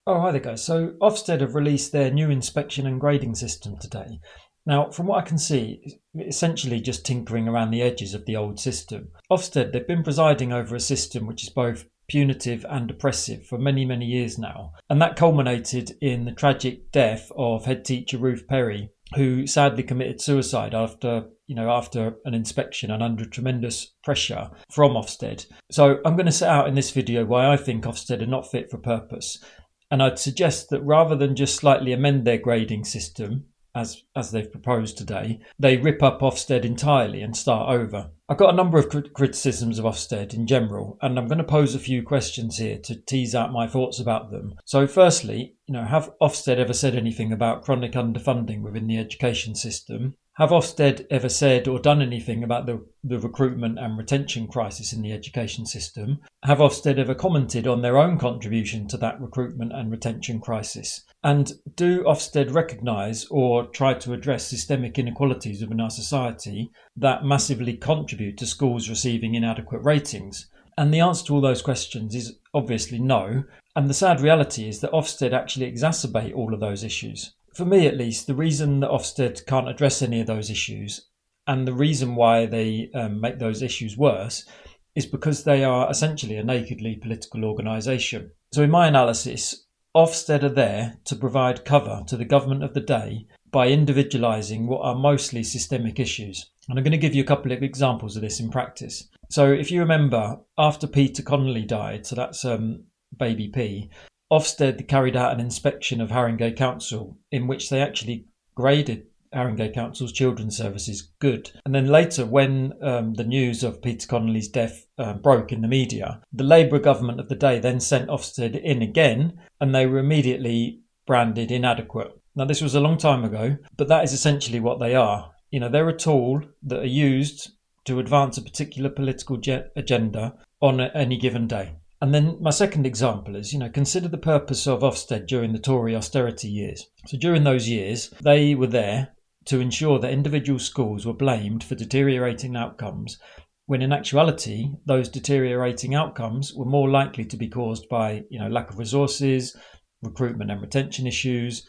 Oh, hi there, guys. So, Ofsted have released their new inspection and grading system today. Now, from what I can see, essentially just tinkering around the edges of the old system. Ofsted, they've been presiding over a system which is both punitive and oppressive for many, many years now. And that culminated in the tragic death of head teacher Ruth Perry, who sadly committed suicide after an inspection and under tremendous pressure from Ofsted. So I'm going to set out in this video why I think Ofsted are not fit for purpose. And I'd suggest that rather than just slightly amend their grading system, as they've proposed today, they rip up Ofsted entirely and start over. I've got a number of criticisms of Ofsted in general, and I'm going to pose a few questions here to tease out my thoughts about them. So firstly, have Ofsted ever said anything about chronic underfunding within the education system? Have Ofsted ever said or done anything about the recruitment and retention crisis in the education system? Have Ofsted ever commented on their own contribution to that recruitment and retention crisis? And do Ofsted recognise or try to address systemic inequalities within our society that massively contribute to schools receiving inadequate ratings? And the answer to all those questions is obviously no. And the sad reality is that Ofsted actually exacerbate all of those issues. For me, at least, the reason that Ofsted can't address any of those issues, and the reason why they make those issues worse, is because they are essentially a nakedly political organisation. So in my analysis, Ofsted are there to provide cover to the government of the day by individualising what are mostly systemic issues. And I'm going to give you a couple of examples of this in practice. So if you remember, after Peter Connolly died, so that's baby P, Ofsted carried out an inspection of Haringey Council in which they actually graded Haringey Council's children's services good. And then later, when the news of Peter Connolly's death broke in the media, the Labour government of the day then sent Ofsted in again, and they were immediately branded inadequate. Now, this was a long time ago, but that is essentially what they are. They're a tool that are used to advance a particular political agenda on any given day. And then my second example is, consider the purpose of Ofsted during the Tory austerity years. So during those years, they were there to ensure that individual schools were blamed for deteriorating outcomes, when in actuality, those deteriorating outcomes were more likely to be caused by, lack of resources, recruitment and retention issues,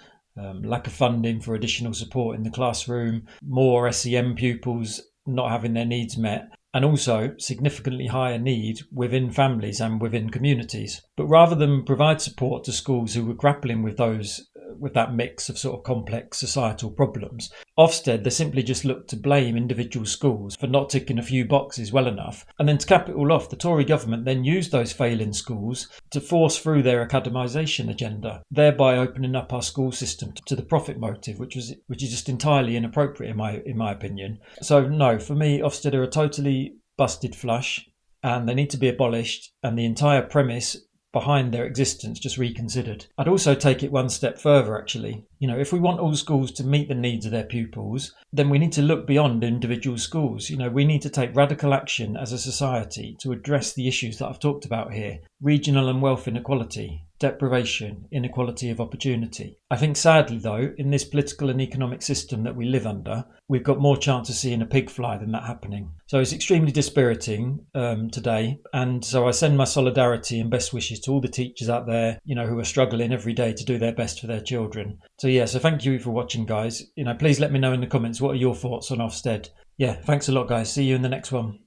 lack of funding for additional support in the classroom, more SEM pupils not having their needs met, and also significantly higher need within families and within communities. But rather than provide support to schools who were grappling with that mix of sort of complex societal problems, Ofsted, they simply just looked to blame individual schools for not ticking a few boxes well enough. And then to cap it all off, the Tory government then used those failing schools to force through their academisation agenda, thereby opening up our school system to the profit motive, which is just entirely inappropriate in my opinion. So no, for me, Ofsted are a totally busted flush, and they need to be abolished, and the entire premise behind their existence just reconsidered. I'd also take it one step further, actually. If we want all schools to meet the needs of their pupils, then we need to look beyond individual schools. We need to take radical action as a society to address the issues that I've talked about here: regional and wealth inequality, deprivation, inequality of opportunity. I think sadly though, in this political and economic system that we live under, we've got more chance of seeing a pig fly than that happening. So it's extremely dispiriting today, and so I send my solidarity and best wishes to all the teachers out there, who are struggling every day to do their best for their children. So thank you for watching, guys. Please let me know in the comments, what are your thoughts on Ofsted? Thanks a lot, guys. See you in the next one.